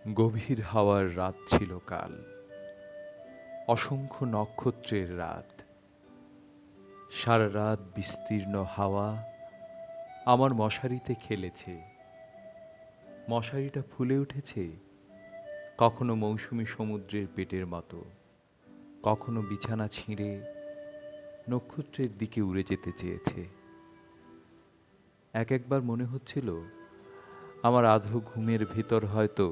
গভীর হাওয়ার রাত ছিল কাল, অসংখ্য নক্ষত্রের রাত। সারা রাত বিস্তীর্ণ হাওয়া আমার মশারিতে খেলেছে। মশারিটা ফুলে উঠেছে কখনো মৌসুমী সমুদ্রের পেটের মতো, কখনো বিছানা ছিঁড়ে নক্ষত্রের দিকে উড়ে যেতে চেয়েছে। এক একবার মনে হচ্ছিল আমার আধো ঘুমের ভেতর হয়তো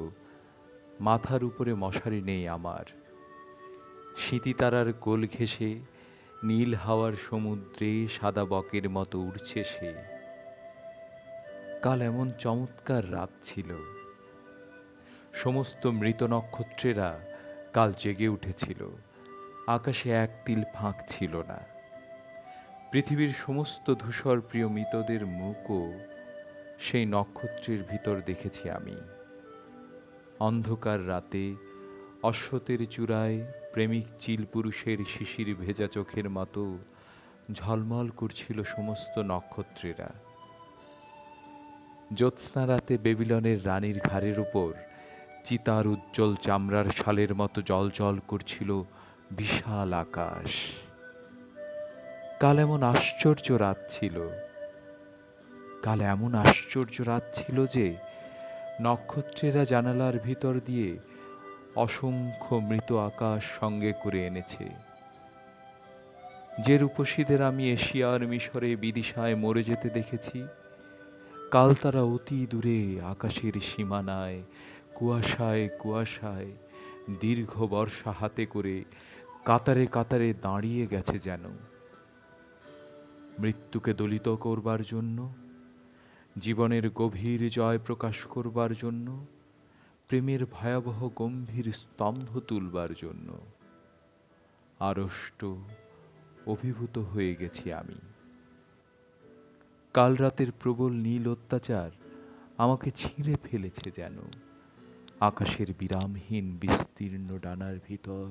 মাথার উপরে মশারি নেই আমার। স্মৃতিতারার কোল ঘেঁষে নীল হাওয়ার সমুদ্রে সাদা বকের মতো উড়ছে সে। কাল এমন চমৎকার রাত ছিল, সমস্ত মৃত নক্ষত্রেরা কাল জেগে উঠেছিল। আকাশে এক তিল ফাঁক ছিল না। পৃথিবীর সমস্ত ধূসর প্রিয় মৃতদের মুখও সেই নক্ষত্রের ভিতর দেখেছি আমি। অন্ধকার রাতে অশ্বতের চূড়ায় প্রেমিক চিল পুরুষের শিশির ভেজা চোখের মতো ঝলমল করছিল সমস্ত নক্ষত্রেরা। জ্যোৎস্না রাতে বেবিলনের রানীর ঘাড়ের উপর চিতার উজ্জ্বল চামড়ার শালের মতো জ্বলজ্বল করছিল বিশাল আকাশ। কাল এমন আশ্চর্য রাত ছিল, কাল এমন আশ্চর্য রাত ছিল যে নক্ষত্রেরা জানালার ভিতর দিয়ে অসংখ্য মৃত আকাশ সঙ্গে করে এনেছে। যে রূপসীদের আমি এশিয়ার মিশরে বিদিশায় মরে যেতে দেখেছি, কাল তারা অতি দূরে আকাশের সীমানায় কুয়াশায় কুয়াশায় দীর্ঘ বর্ষা হাতে করে কাতারে কাতারে দাঁড়িয়ে গেছে যেন, মৃত্যুকে দলিত করবার জন্য, জীবনের গভীর জয় প্রকাশ করবার জন্য, প্রেমের ভয়াবহ গম্ভীর স্তম্ভ তুলবার জন্য। আড়ষ্ট অভিভূত হয়ে গেছি আমি। কাল রাতের প্রবল নীল অত্যাচার আমাকে ছিঁড়ে ফেলেছে যেন। আকাশের বিরামহীন বিস্তীর্ণ ডানার ভিতর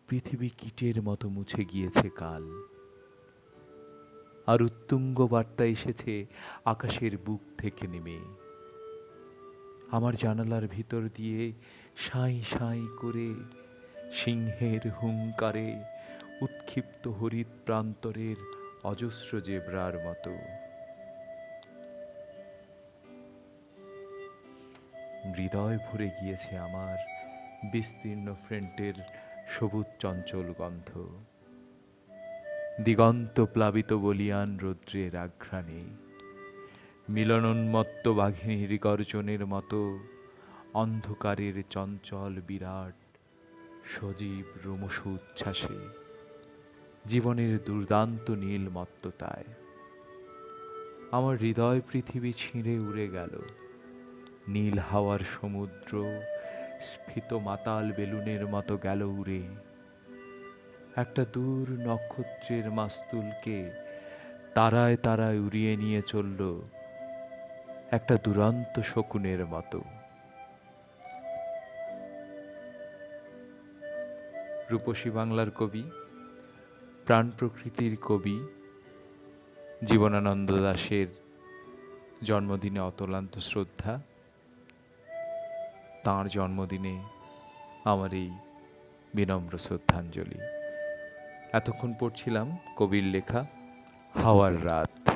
পৃথিবী কীটের মতো মুছে গিয়েছে কাল। আর উত্তুঙ্গ বার্তা এসেছে আকাশের বুক থেকে নেমে। আমার জানালার ভিতর দিয়ে সাঁই সাঁই করে সিংহের হুংকারে উৎক্ষিপ্ত হরিৎ প্রান্তরের অজস্র জেব্রার মতো। হৃদয় ভরে গিয়েছে আমার বিস্তীর্ণ ফ্রেন্টের সবুজ চঞ্চল গন্ধ। দিগন্ত প্লাবিত বলিয়ান রৌদ্রের আঘ্রাণে মিলনোন্মত্ত বাঘিনীর গর্জনের মতো অন্ধকারের চঞ্চল বিরাট সজীব রোমশ উচ্ছ্বাসে, জীবনের দুর্দান্ত নীলমত্ততায় আমার হৃদয় পৃথিবী ছিঁড়ে উড়ে গেল। নীল হাওয়ার সমুদ্র স্ফীত মাতাল বেলুনের মতো গেল উড়ে। একটা দূর নক্ষত্রের মাস্তুলকে তারায় তারায় উড়িয়ে নিয়ে চলল একটা দুরন্ত শকুনের মতো। রূপসী বাংলার কবি, প্রাণ প্রকৃতির কবি জীবনানন্দ দাশের জন্মদিনে অতলান্ত শ্রদ্ধা। তাঁর জন্মদিনে আমার এই বিনম্র শ্রদ্ধাঞ্জলি। এতক্ষণ পড়ছিলাম কবির লেখা হাওয়ার রাত।